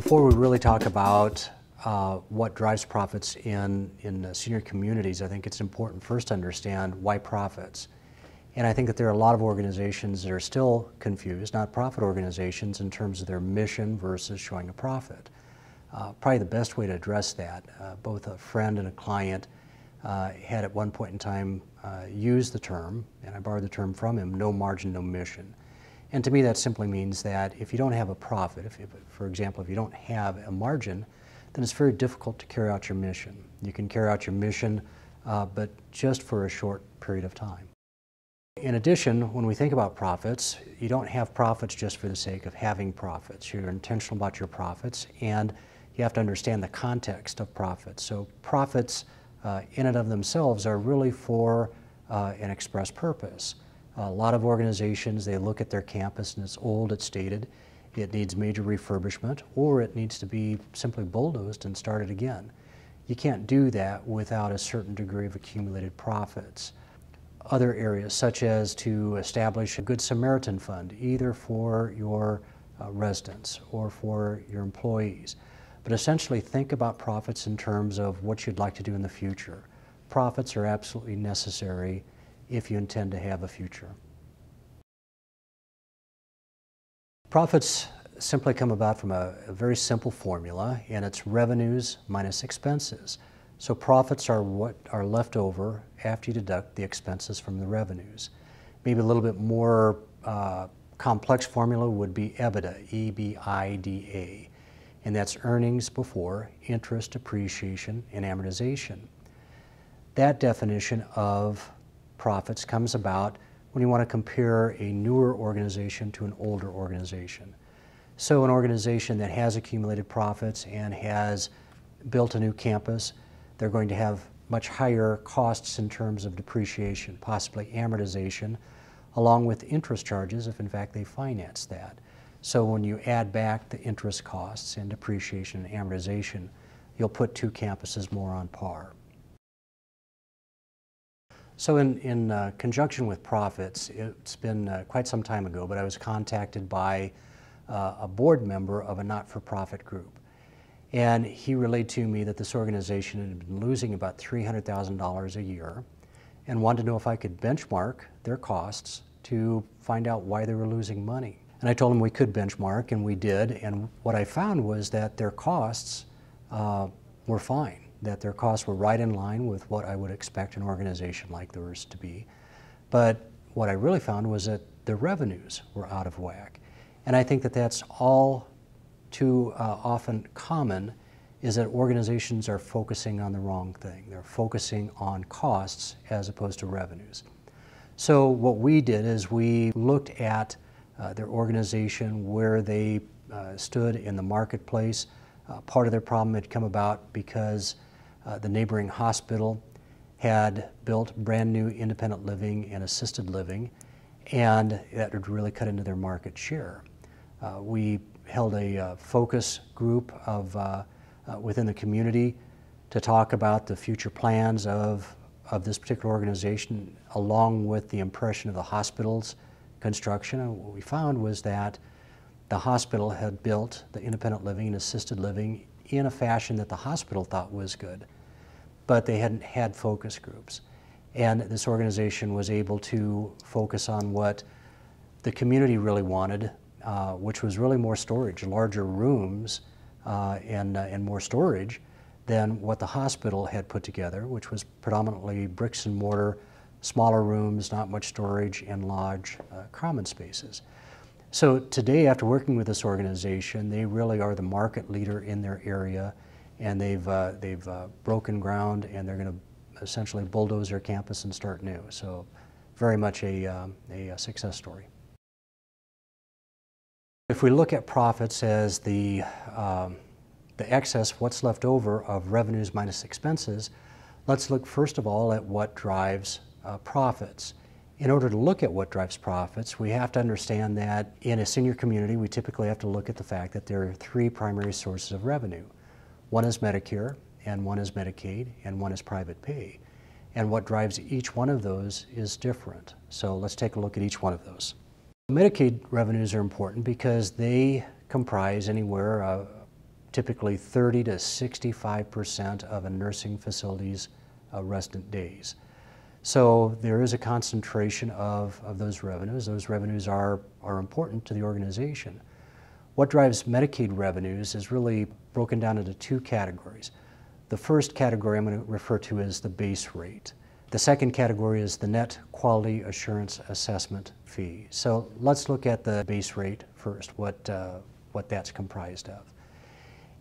Before we really talk about what drives profits in senior communities, I think it's important first to understand why profits. And I think that there are a lot of organizations that are still confused, not-profit organizations, in terms of their mission versus showing a profit. Probably the best way to address that, both a friend and a client had at one point in time used the term, and I borrowed the term from him, no margin, no mission. And to me that simply means that if you don't have a profit, for example, if you don't have a margin, then it's very difficult to carry out your mission. You can carry out your mission, but just for a short period of time. In addition, when we think about profits, you don't have profits just for the sake of having profits. You're intentional about your profits, and you have to understand the context of profits. So profits in and of themselves are really for an express purpose. A lot of organizations, they look at their campus and it's old, it's dated, it needs major refurbishment, or it needs to be simply bulldozed and started again. You can't do that without a certain degree of accumulated profits. Other areas, such as to establish a Good Samaritan fund, either for your residents or for your employees. But essentially think about profits in terms of what you'd like to do in the future. Profits are absolutely necessary if you intend to have a future. Profits simply come about from a very simple formula, and it's revenues minus expenses. So profits are what are left over after you deduct the expenses from the revenues. Maybe a little bit more complex formula would be EBITDA, E-B-I-D-A, and that's earnings before interest, depreciation, and amortization. That definition of profits comes about when you want to compare a newer organization to an older organization. So an organization that has accumulated profits and has built a new campus, they're going to have much higher costs in terms of depreciation, possibly amortization, along with interest charges if in fact they finance that. So when you add back the interest costs and depreciation and amortization, you'll put two campuses more on par. So in conjunction with profits, it's been quite some time ago, but I was contacted by a board member of a not-for-profit group. And he relayed to me that this organization had been losing about $300,000 a year and wanted to know if I could benchmark their costs to find out why they were losing money. And I told him we could benchmark, and we did. And what I found was that their costs were fine, that their costs were right in line with what I would expect an organization like theirs to be. But what I really found was that the revenues were out of whack. And I think that that's all too often common, is that organizations are focusing on the wrong thing. They're focusing on costs as opposed to revenues. So what we did is we looked at their organization, where they stood in the marketplace. Part of their problem had come about because the neighboring hospital had built brand new independent living and assisted living, and that would really cut into their market share. We held a focus group within the community to talk about the future plans of this particular organization, along with the impression of the hospital's construction. And what we found was that the hospital had built the independent living and assisted living in a fashion that the hospital thought was good, but they hadn't had focus groups. And this organization was able to focus on what the community really wanted, which was really more storage, larger rooms and more storage than what the hospital had put together, which was predominantly bricks and mortar, smaller rooms, not much storage, and large common spaces. So today, after working with this organization, they really are the market leader in their area, and they've broken ground, and they're going to essentially bulldoze their campus and start new. So very much a success story. If we look at profits as the excess, what's left over of revenues minus expenses, let's look first of all at what drives profits. In order to look at what drives profits, we have to understand that in a senior community, we typically have to look at the fact that there are three primary sources of revenue. One is Medicare, and one is Medicaid, and one is private pay. And what drives each one of those is different. So let's take a look at each one of those. Medicaid revenues are important because they comprise anywhere typically 30 to 65% of a nursing facility's resident days. So there is a concentration of those revenues. Those revenues are important to the organization. What drives Medicaid revenues is really broken down into two categories. The first category I'm going to refer to as the base rate. The second category is the net quality assurance assessment fee. So let's look at the base rate first, what that's comprised of.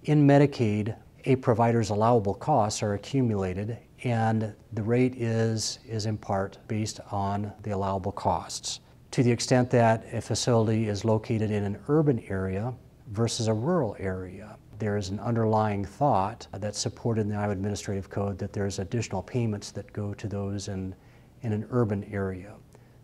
In Medicaid, a provider's allowable costs are accumulated, and the rate is in part based on the allowable costs. To the extent that a facility is located in an urban area versus a rural area, there is an underlying thought that's supported in the Iowa Administrative Code that there's additional payments that go to those in an urban area.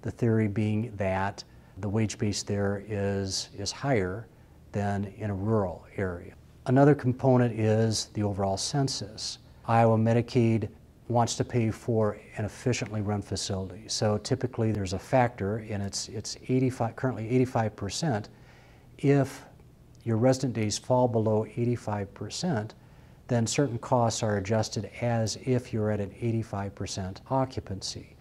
The theory being that the wage base there is higher than in a rural area. Another component is the overall census. Iowa Medicaid wants to pay for an efficiently run facility. So typically there's a factor, and it's currently 85%. If your resident days fall below 85%, then certain costs are adjusted as if you're at an 85% occupancy.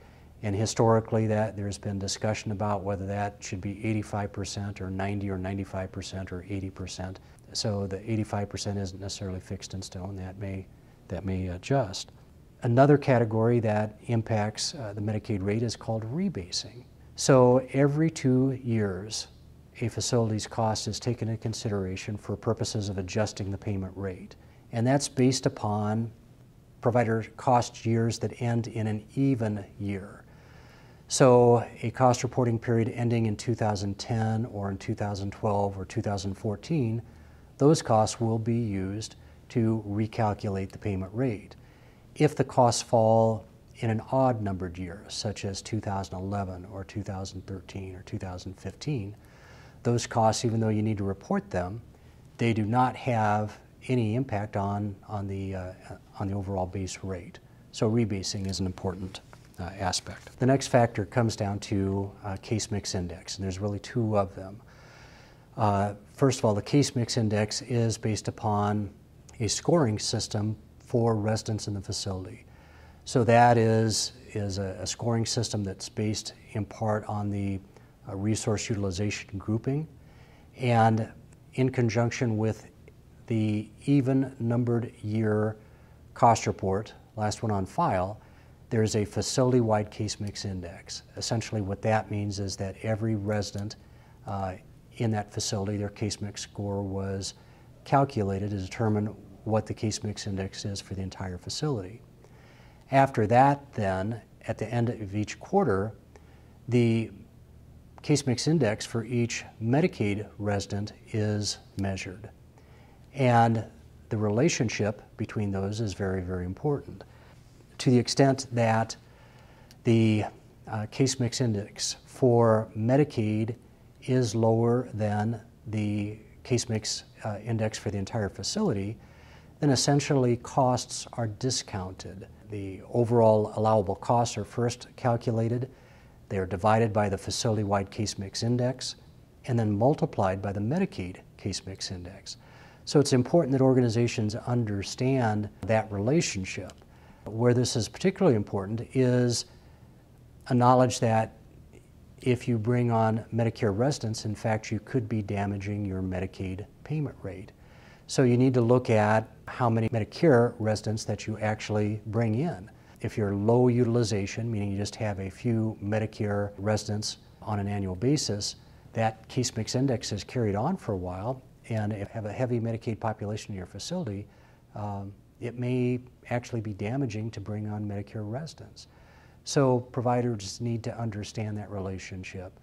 And historically there's been discussion about whether that should be 85% or 90 or 95% or 80%. So the 85% isn't necessarily fixed in stone. That may adjust. Another category that impacts the Medicaid rate is called rebasing. So every 2 years, a facility's cost is taken into consideration for purposes of adjusting the payment rate. And that's based upon provider cost years that end in an even year. So a cost reporting period ending in 2010 or in 2012 or 2014, those costs will be used to recalculate the payment rate. If the costs fall in an odd numbered year, such as 2011 or 2013 or 2015, those costs, even though you need to report them, they do not have any impact on the overall base rate. So rebasing is an important aspect. The next factor comes down to case mix index, and there's really two of them. First of all, the case mix index is based upon a scoring system for residents in the facility. So that is a scoring system that's based in part on the resource utilization grouping, and in conjunction with the even numbered year cost report, last one on file, there's a facility-wide case mix index. Essentially what that means is that every resident in that facility, their case mix score was calculated to determine what the case mix index is for the entire facility. After that, then, at the end of each quarter, the case mix index for each Medicaid resident is measured. And the relationship between those is very, very important. To the extent that the case mix index for Medicaid is lower than the case mix index for the entire facility, then essentially costs are discounted. The overall allowable costs are first calculated. They are divided by the facility-wide case mix index and then multiplied by the Medicaid case mix index. So it's important that organizations understand that relationship. Where this is particularly important is a knowledge that if you bring on Medicare residents, in fact, you could be damaging your Medicaid payment rate. So you need to look at how many Medicare residents that you actually bring in. If you're low utilization, meaning you just have a few Medicare residents on an annual basis, that case mix index is carried on for a while, and if you have a heavy Medicaid population in your facility, it may actually be damaging to bring on Medicare residents. So providers need to understand that relationship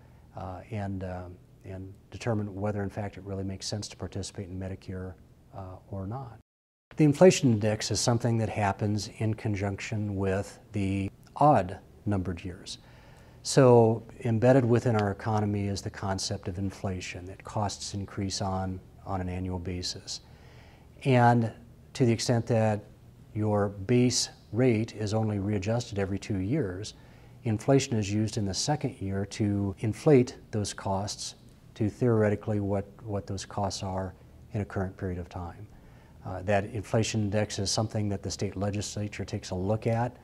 and determine whether in fact it really makes sense to participate in Medicare or not. The inflation index is something that happens in conjunction with the odd numbered years. So embedded within our economy is the concept of inflation, that costs increase on an annual basis. And to the extent that your base rate is only readjusted every 2 years, inflation is used in the second year to inflate those costs to theoretically what those costs are in a current period of time. That inflation index is something that the state legislature takes a look at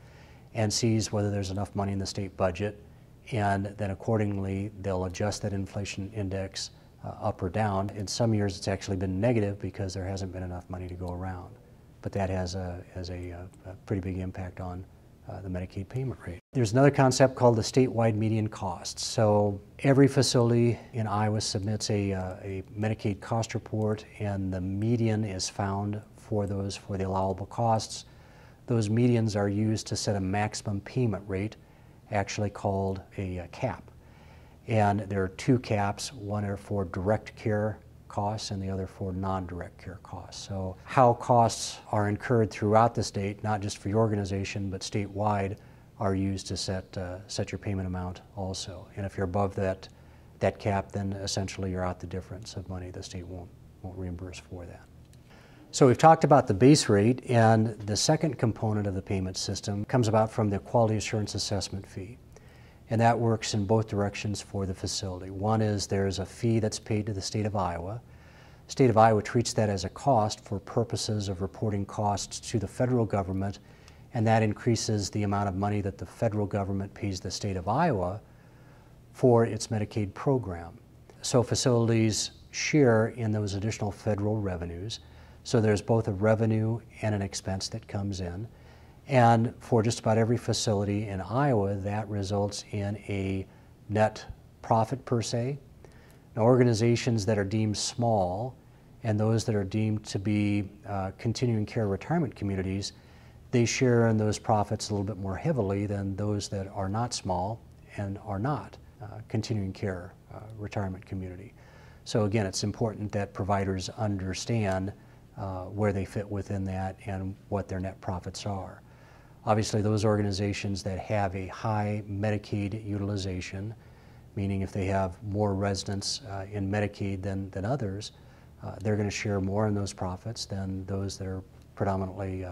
and sees whether there's enough money in the state budget, and then accordingly they'll adjust that inflation index up or down. In some years it's actually been negative because there hasn't been enough money to go around, but that has a pretty big impact on the Medicaid payment rate. There's another concept called the statewide median costs. So every facility in Iowa submits a Medicaid cost report, and the median is found for the allowable costs. Those medians are used to set a maximum payment rate, actually called a cap. And there are two caps. One are for direct care costs and the other for non-direct care costs. So how costs are incurred throughout the state, not just for your organization, but statewide, are used to set your payment amount also. And if you're above that cap, then essentially you're out the difference of money. The state won't reimburse for that. So we've talked about the base rate, and the second component of the payment system comes about from the quality assurance assessment fee. And that works in both directions for the facility. One is there's a fee that's paid to the state of Iowa. The state of Iowa treats that as a cost for purposes of reporting costs to the federal government, and that increases the amount of money that the federal government pays the state of Iowa for its Medicaid program. So facilities share in those additional federal revenues. So there's both a revenue and an expense that comes in. And for just about every facility in Iowa, that results in a net profit per se. Now, organizations that are deemed small and those that are deemed to be continuing care retirement communities, they share in those profits a little bit more heavily than those that are not small and are not continuing care retirement community. So again, it's important that providers understand where they fit within that and what their net profits are. Obviously, those organizations that have a high Medicaid utilization, meaning if they have more residents in Medicaid than others, they're going to share more in those profits than those that are predominantly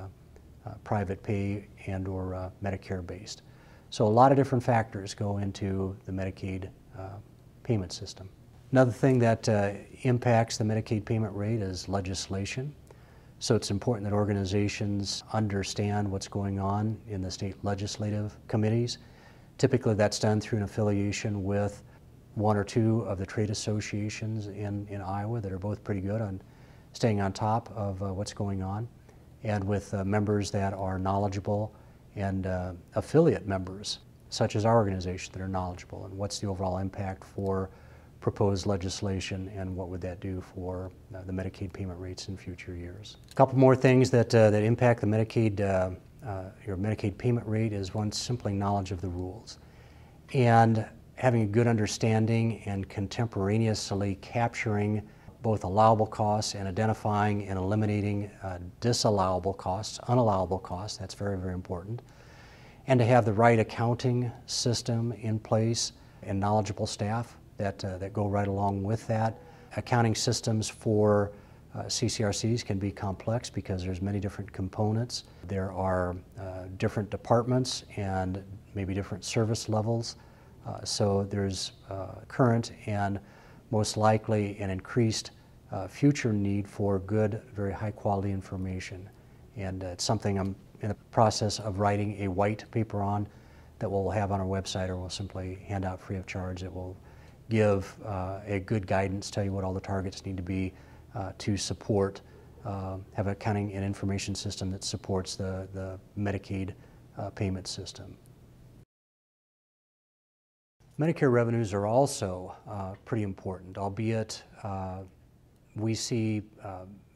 private pay and or Medicare based. So a lot of different factors go into the Medicaid payment system. Another thing that impacts the Medicaid payment rate is legislation. So it's important that organizations understand what's going on in the state legislative committees. Typically that's done through an affiliation with one or two of the trade associations in Iowa that are both pretty good on staying on top of what's going on, and with members that are knowledgeable and affiliate members, such as our organization, that are knowledgeable and what's the overall impact for proposed legislation and what would that do for the Medicaid payment rates in future years. A couple more things that impact the your Medicaid payment rate is one, simply knowledge of the rules. And having a good understanding and contemporaneously capturing both allowable costs and identifying and eliminating disallowable costs, unallowable costs, that's very, very important. And to have the right accounting system in place and knowledgeable staff that go right along with that. Accounting systems for CCRCs can be complex because there's many different components. There are different departments and maybe different service levels. So there's current and most likely an increased future need for good, very high quality information. And it's something I'm in the process of writing a white paper on that we'll have on our website, or we'll simply hand out free of charge. That will give a good guidance, tell you what all the targets need to be to support, have an accounting and information system that supports the Medicaid payment system. Medicare revenues are also pretty important, albeit we see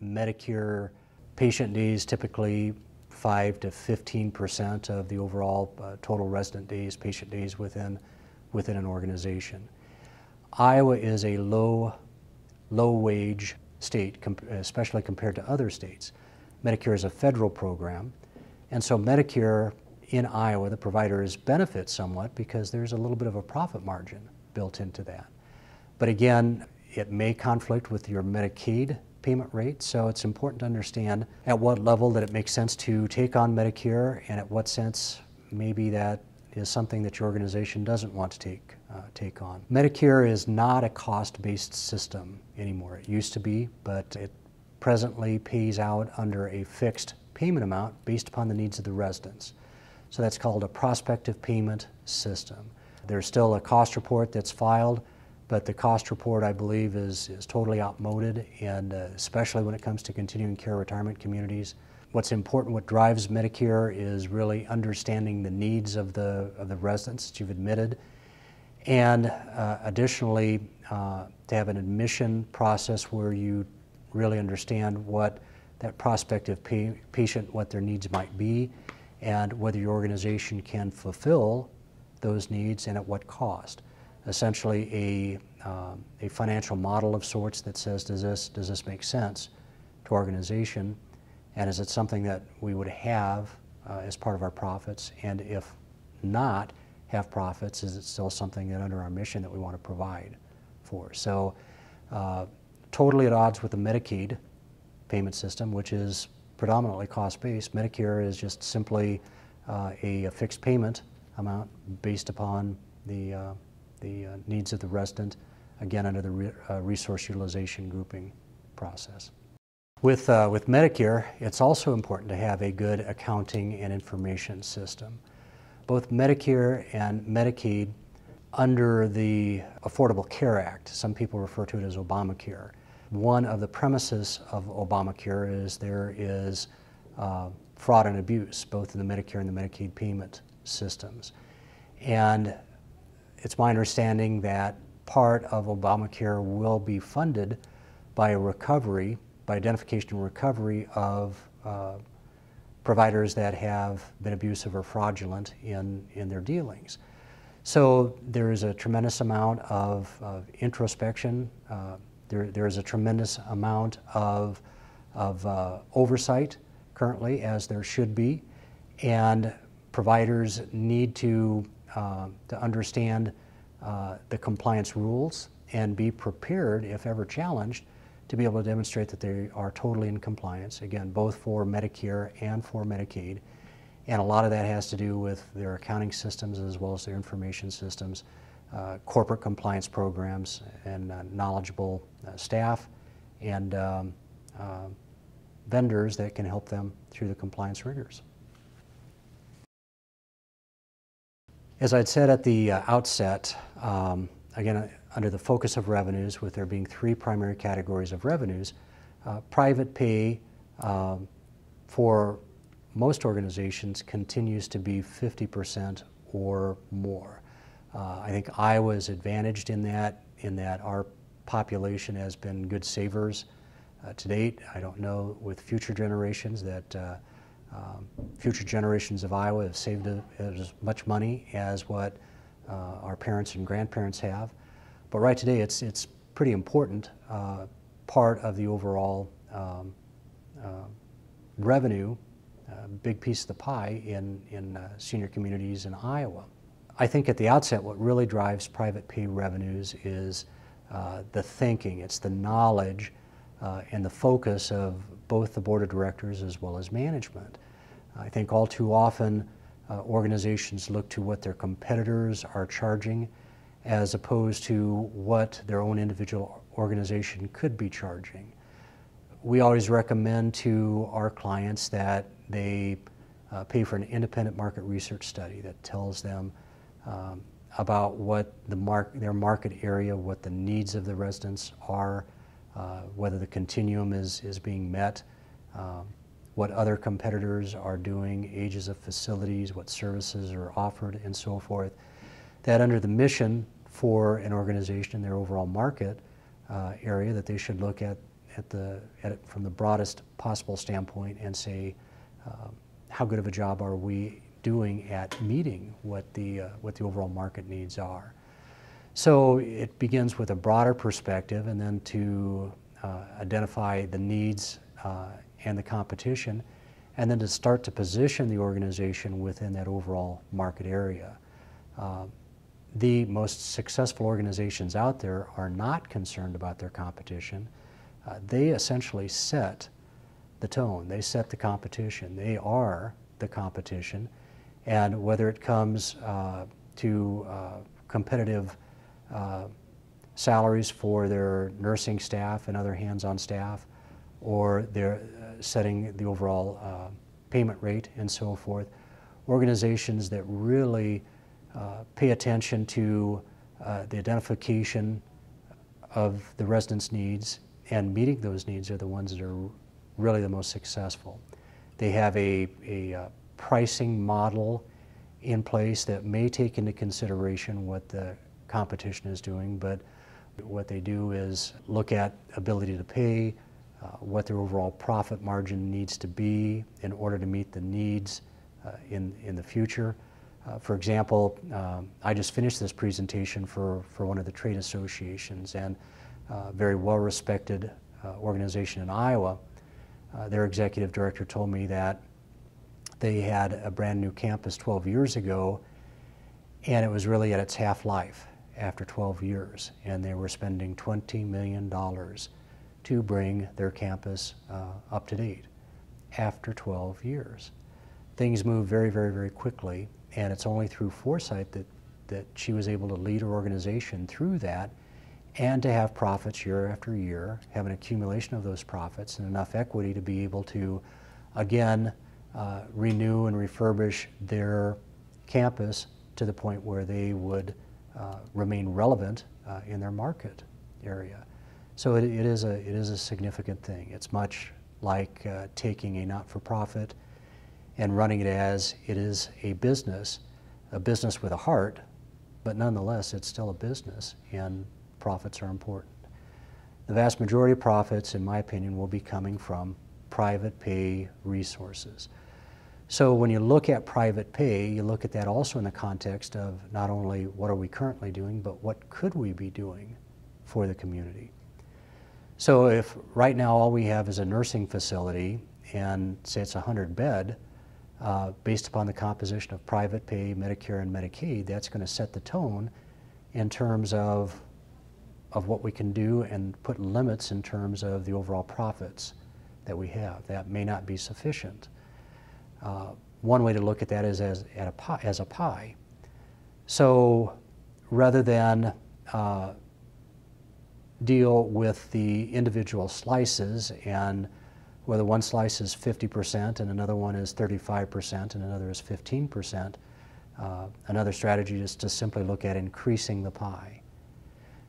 Medicare patient days typically 5 to 15% of the overall total resident days, patient days within an organization. Iowa is a low wage state, especially compared to other states. Medicare is a federal program, and so Medicare in Iowa, the providers benefit somewhat because there's a little bit of a profit margin built into that. But again, it may conflict with your Medicaid payment rate, so it's important to understand at what level that it makes sense to take on Medicare, and at what sense maybe that is something that your organization doesn't want to take on. Medicare is not a cost-based system anymore. It used to be, but it presently pays out under a fixed payment amount based upon the needs of the residents. So that's called a prospective payment system. There's still a cost report that's filed, but the cost report, I believe, is totally outmoded, and especially when it comes to continuing care retirement communities. What's important, what drives Medicare, is really understanding the needs of the residents that you've admitted, and additionally, to have an admission process where you really understand what that prospective patient, what their needs might be, and whether your organization can fulfill those needs and at what cost. Essentially a financial model of sorts that says, does this make sense to our organization, and is it something that we would have as part of our profits, and if not have profits, is it still something that under our mission that we want to provide for? So totally at odds with the Medicaid payment system, which is predominantly cost-based. Medicare is just simply a fixed payment amount based upon the needs of the resident, again under the resource utilization grouping process. With Medicare, it's also important to have a good accounting and information system. Both Medicare and Medicaid, under the Affordable Care Act, some people refer to it as Obamacare. One of the premises of Obamacare is there is fraud and abuse, both in the Medicare and the Medicaid payment systems. And it's my understanding that part of Obamacare will be funded by a recovery, by identification and recovery of providers that have been abusive or fraudulent in their dealings. So there is a tremendous amount of introspection. There is a tremendous amount of oversight currently, as there should be, and providers need to understand the compliance rules and be prepared, if ever challenged, to be able to demonstrate that they are totally in compliance, again, both for Medicare and for Medicaid. And a lot of that has to do with their accounting systems as well as their information systems, corporate compliance programs, and knowledgeable staff, and vendors that can help them through the compliance rigors. As I'd said at the outset, again, under the focus of revenues, with there being three primary categories of revenues, private pay for most organizations continues to be 50% or more. I think Iowa is advantaged in that our population has been good savers to date. I don't know with future generations that future generations of Iowa have saved as much money as what our parents and grandparents have. But right today, it's pretty important part of the overall revenue, big piece of the pie in senior communities in Iowa. I think at the outset, what really drives private pay revenues is the thinking, it's the knowledge and the focus of both the board of directors as well as management. I think all too often organizations look to what their competitors are charging as opposed to what their own individual organization could be charging. We always recommend to our clients that they pay for an independent market research study that tells them about what their market area, what the needs of the residents are, whether the continuum is being met, what other competitors are doing, ages of facilities, what services are offered, and so forth. That under the mission for an organization, their overall market area, that they should look at it from the broadest possible standpoint and say, how good of a job are we doing at meeting what the overall market needs are. So it begins with a broader perspective, and then to identify the needs and the competition, and then to start to position the organization within that overall market area. The most successful organizations out there are not concerned about their competition. They essentially set the tone. They set the competition. They are the competition. And whether it comes to competitive salaries for their nursing staff and other hands-on staff, or they're setting the overall payment rate and so forth. Organizations that really pay attention to the identification of the residents' needs and meeting those needs are the ones that are really the most successful. They have a pricing model in place that may take into consideration what the competition is doing, but what they do is look at ability to pay, what their overall profit margin needs to be in order to meet the needs in the future. For example, I just finished this presentation for one of the trade associations, and a very well-respected organization in Iowa. Their executive director told me that they had a brand new campus 12 years ago, and it was really at its half-life after 12 years, and they were spending $20 million to bring their campus up to date after 12 years. Things move very, very, very quickly, and it's only through foresight that she was able to lead her organization through that and to have profits year after year, have an accumulation of those profits and enough equity to be able to, again, renew and refurbish their campus to the point where they would remain relevant in their market area. So it is a significant thing. It's much like taking a not-for-profit and running it as it is a business with a heart, but nonetheless it's still a business, and profits are important. The vast majority of profits, in my opinion, will be coming from private pay resources. So when you look at private pay, you look at that also in the context of not only what are we currently doing, but what could we be doing for the community. So if right now all we have is a nursing facility and say it's 100-bed, based upon the composition of private pay, Medicare, and Medicaid, that's going to set the tone in terms of what we can do and put limits in terms of the overall profits that we have. That may not be sufficient. One way to look at that is as a pie. So rather than deal with the individual slices and whether one slice is 50% and another one is 35% and another is 15%, another strategy is to simply look at increasing the pie.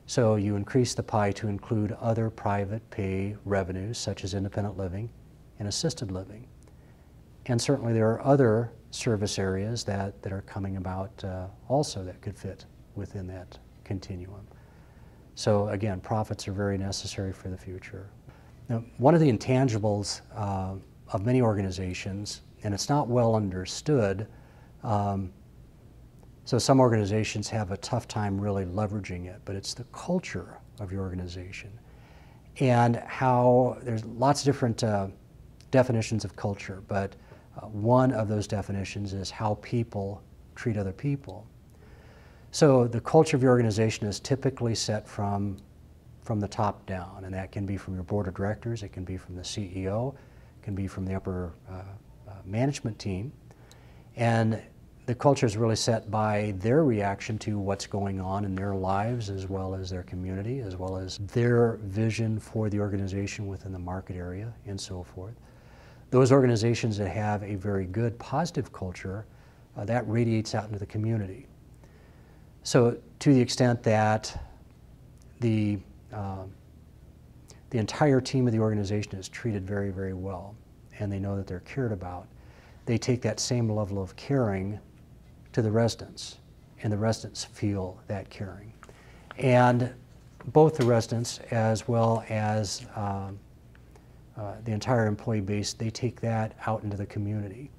So you increase the pie to include other private pay revenues such as independent living and assisted living. And certainly there are other service areas that are coming about also that could fit within that continuum. So again, profits are very necessary for the future. Now, one of the intangibles of many organizations, and it's not well understood, so some organizations have a tough time really leveraging it, but it's the culture of your organization and how there's lots of different definitions of culture, but one of those definitions is how people treat other people. So the culture of your organization is typically set from the top down, and that can be from your board of directors, it can be from the CEO, it can be from the upper management team. And the culture is really set by their reaction to what's going on in their lives as well as their community, as well as their vision for the organization within the market area and so forth. Those organizations that have a very good positive culture, that radiates out into the community. So to the extent that the entire team of the organization is treated very, very well, and they know that they're cared about, they take that same level of caring to the residents, and the residents feel that caring. And both the residents as well as the entire employee base, they take that out into the community.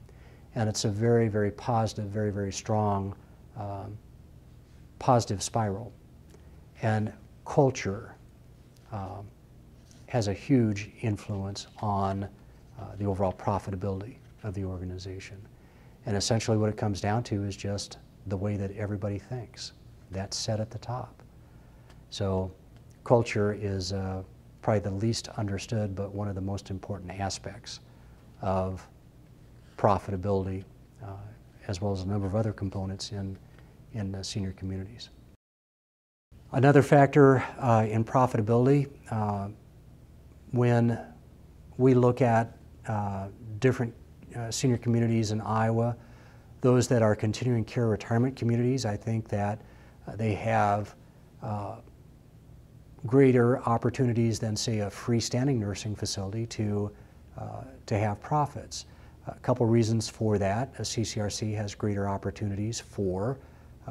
And it's a very, very positive, very, very strong positive spiral. And culture has a huge influence on the overall profitability of the organization. And essentially what it comes down to is just the way that everybody thinks. That's set at the top. So culture is probably the least understood, but one of the most important aspects of profitability, as well as a number of other components in senior communities. Another factor in profitability, when we look at different senior communities in Iowa, those that are continuing care retirement communities, I think that they have greater opportunities than, say, a freestanding nursing facility to have profits. A couple reasons for that. A CCRC has greater opportunities for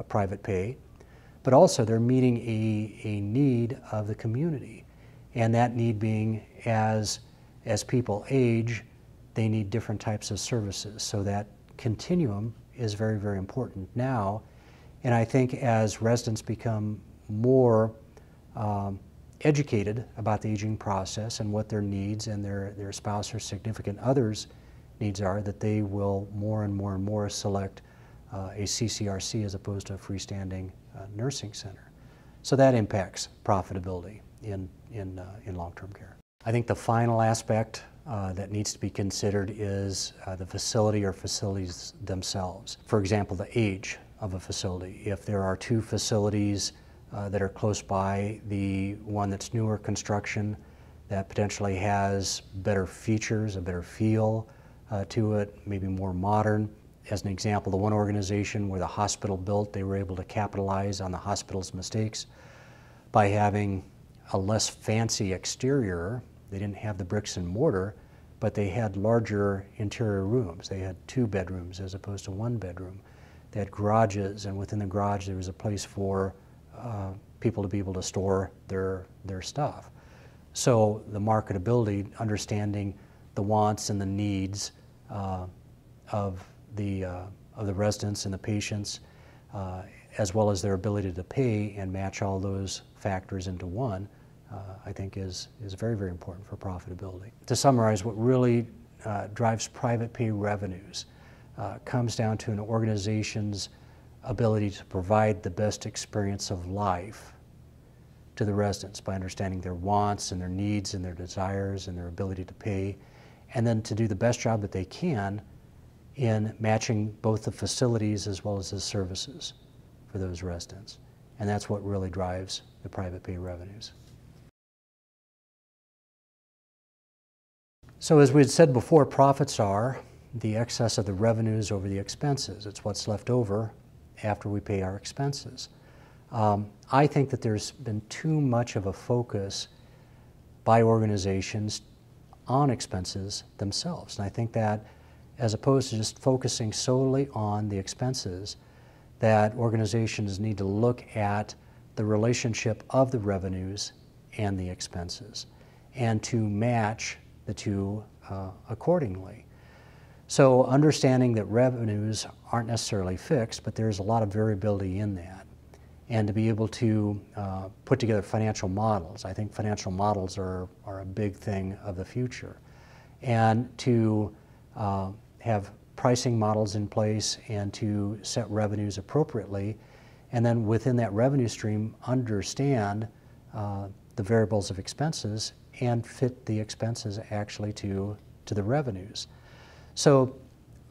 private pay, but also they're meeting a need of the community, and that need being as people age, they need different types of services. So that continuum is very, very important now. And I think as residents become more educated about the aging process and what their needs and their spouse or significant others' needs are, that they will more and more and more select a CCRC as opposed to a freestanding nursing center. So that impacts profitability in long-term care. I think the final aspect that needs to be considered is the facility or facilities themselves. For example, the age of a facility. If there are two facilities that are close by, the one that's newer construction that potentially has better features, a better feel to it, maybe more modern. As an example, the one organization where the hospital built, they were able to capitalize on the hospital's mistakes by having a less fancy exterior. They didn't have the bricks and mortar, but they had larger interior rooms. They had 2 bedrooms as opposed to 1 bedroom. They had garages, and within the garage there was a place for people to be able to store their stuff. So the marketability, understanding the wants and the needs of the residents and the patients, as well as their ability to pay and match all those factors into one, I think is very, very important for profitability. To summarize, what really drives private pay revenues comes down to an organization's ability to provide the best experience of life to the residents by understanding their wants and their needs and their desires and their ability to pay, and then to do the best job that they can in matching both the facilities as well as the services for those residents. And that's what really drives the private pay revenues. So as we had said before, profits are the excess of the revenues over the expenses. It's what's left over after we pay our expenses. I think that there's been too much of a focus by organizations on expenses themselves. And I think that as opposed to just focusing solely on the expenses, that organizations need to look at the relationship of the revenues and the expenses and to match the two accordingly. So understanding that revenues aren't necessarily fixed, but there's a lot of variability in that. And to be able to put together financial models. I think financial models are a big thing of the future. And to have pricing models in place and to set revenues appropriately, and then within that revenue stream understand the variables of expenses and fit the expenses actually to the revenues. So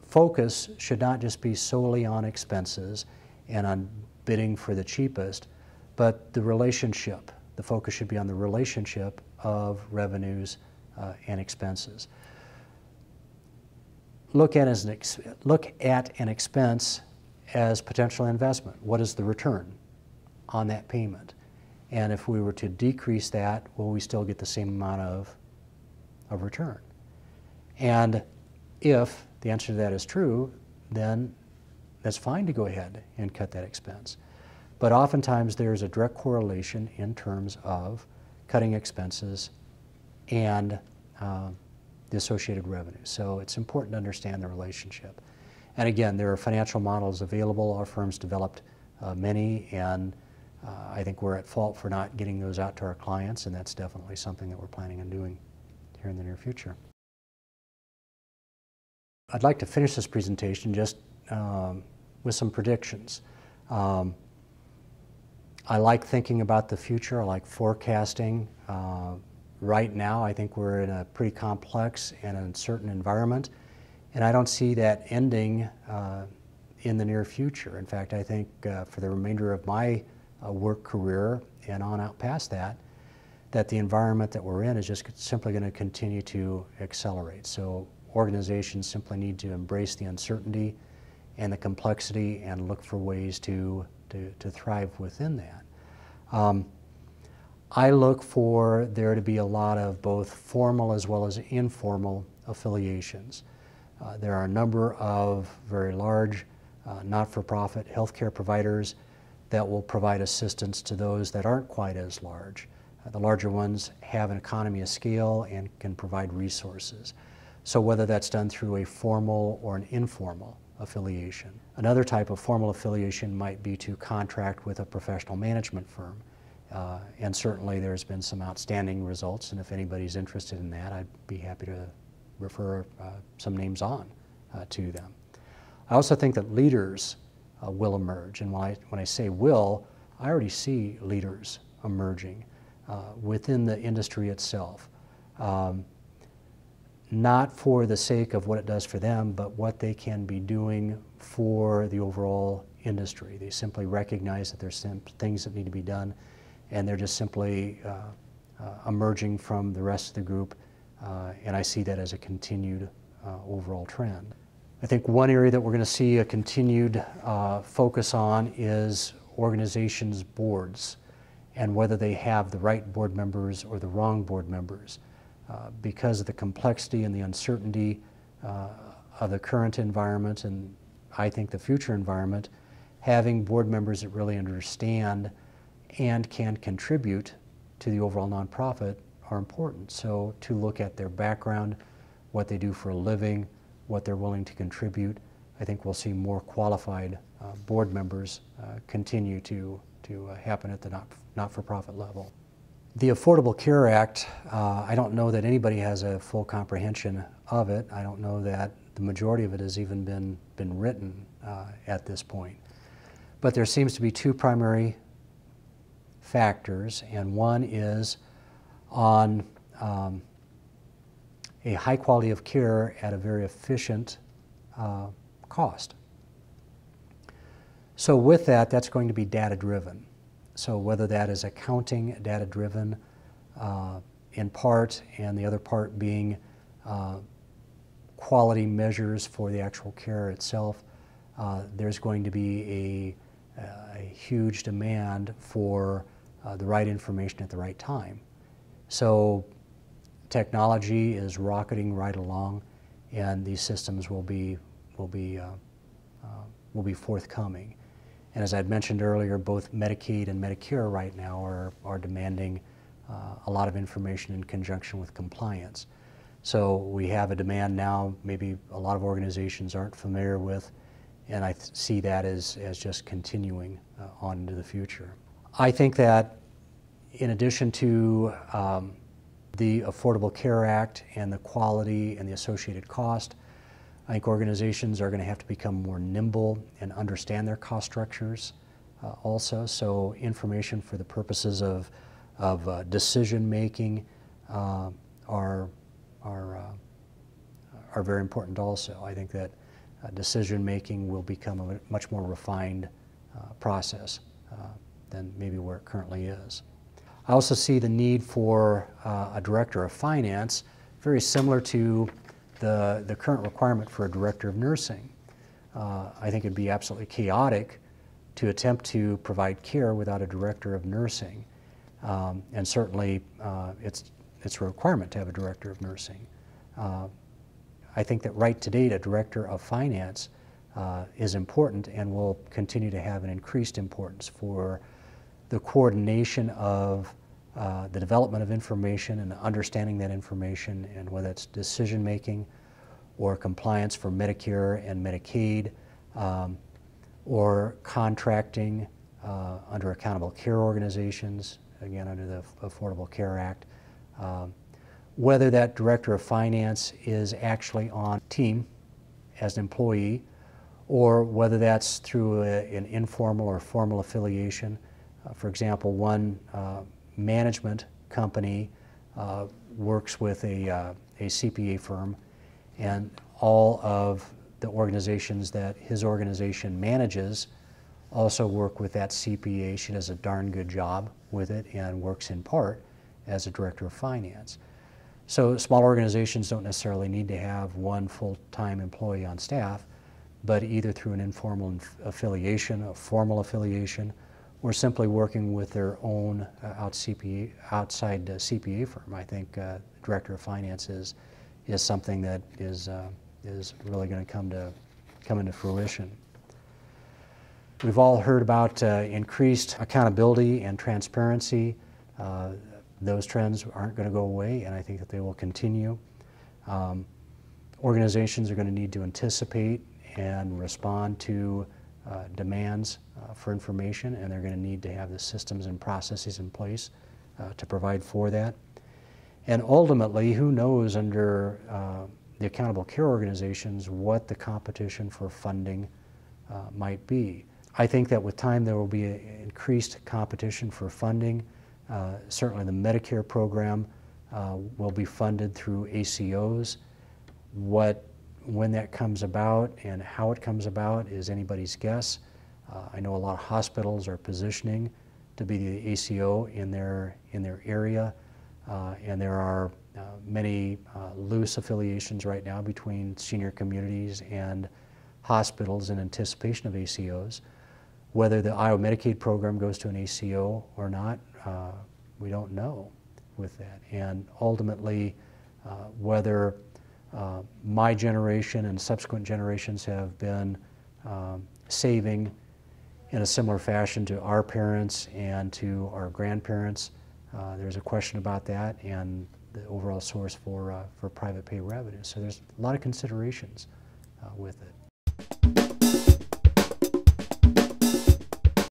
focus should not just be solely on expenses and on bidding for the cheapest, but the relationship. The focus should be on the relationship of revenues and expenses. Look at an expense as potential investment. What is the return on that payment? And if we were to decrease that, will we still get the same amount of return? And if the answer to that is true, then that's fine to go ahead and cut that expense. But oftentimes there's a direct correlation in terms of cutting expenses and the associated revenue. So it's important to understand the relationship. And again, there are financial models available. Our firm's developed many, and I think we're at fault for not getting those out to our clients, and that's definitely something that we're planning on doing here in the near future. I'd like to finish this presentation just with some predictions. I like thinking about the future. I like forecasting. Right now, I think we're in a pretty complex and uncertain environment, and I don't see that ending in the near future. In fact, I think for the remainder of my work career and on out past that, that the environment that we're in is just simply going to continue to accelerate. So organizations simply need to embrace the uncertainty and the complexity and look for ways to thrive within that. I look for there to be a lot of both formal as well as informal affiliations. There are a number of very large not-for-profit healthcare providers that will provide assistance to those that aren't quite as large. The larger ones have an economy of scale and can provide resources. So whether that's done through a formal or an informal affiliation. Another type of formal affiliation might be to contract with a professional management firm. And certainly there's been some outstanding results, and if anybody's interested in that, I'd be happy to refer some names on to them. I also think that leaders will emerge, and when I say will, I already see leaders emerging within the industry itself. Not for the sake of what it does for them, but what they can be doing for the overall industry. They simply recognize that there's some things that need to be done, and they're just simply emerging from the rest of the group, and I see that as a continued overall trend. I think one area that we're going to see a continued focus on is organizations' boards and whether they have the right board members or the wrong board members. Because of the complexity and the uncertainty of the current environment and I think the future environment, having board members that really understand and can contribute to the overall nonprofit are important. So to look at their background, what they do for a living, what they're willing to contribute, I think we'll see more qualified board members continue to happen at the not-for-profit level. The Affordable Care Act, I don't know that anybody has a full comprehension of it. I don't know that the majority of it has even been written at this point. But there seems to be two primary factors, and one is on a high quality of care at a very efficient cost. So with that, that's going to be data-driven. So whether that is accounting data-driven in part, and the other part being quality measures for the actual care itself, there's going to be a huge demand for the right information at the right time. So technology is rocketing right along, and these systems will be forthcoming. And as I'd mentioned earlier, both Medicaid and Medicare right now are demanding a lot of information in conjunction with compliance. So we have a demand now maybe a lot of organizations aren't familiar with, and I see that as just continuing on into the future. I think that in addition to the Affordable Care Act and the quality and the associated cost, I think organizations are going to have to become more nimble and understand their cost structures also. So information for the purposes of decision making are very important also. I think that decision making will become a much more refined process than maybe where it currently is. I also see the need for a director of finance, very similar to the current requirement for a director of nursing. I think it'd be absolutely chaotic to attempt to provide care without a director of nursing. And certainly it's a requirement to have a director of nursing. I think that right to date, a director of finance is important and will continue to have an increased importance for the coordination of the development of information and understanding that information, and whether it's decision making or compliance for Medicare and Medicaid, or contracting under accountable care organizations, again under the Affordable Care Act. Whether that director of finance is actually on team as an employee, or whether that's through an informal or formal affiliation. For example, one management company works with a CPA firm, and all of the organizations that his organization manages also work with that CPA. She does a darn good job with it and works in part as a director of finance. So small organizations don't necessarily need to have one full-time employee on staff, but either through an informal affiliation, a formal affiliation, or simply working with their own outside CPA firm. I think director of finance is something that is really going to come into fruition. We've all heard about increased accountability and transparency. Those trends aren't going to go away, and I think that they will continue. Organizations are going to need to anticipate and respond to demands for information, and they're going to need to have the systems and processes in place to provide for that. And ultimately, who knows under the accountable care organizations what the competition for funding might be. I think that with time there will be increased competition for funding. Certainly the Medicare program will be funded through ACOs. When that comes about and how it comes about is anybody's guess. I know a lot of hospitals are positioning to be the ACO in their area, and there are many loose affiliations right now between senior communities and hospitals in anticipation of ACOs. Whether the Iowa Medicaid program goes to an ACO or not, we don't know with that. And ultimately, whether my generation and subsequent generations have been saving in a similar fashion to our parents and to our grandparents, there's a question about that and the overall source for private pay revenue. So there's a lot of considerations with it.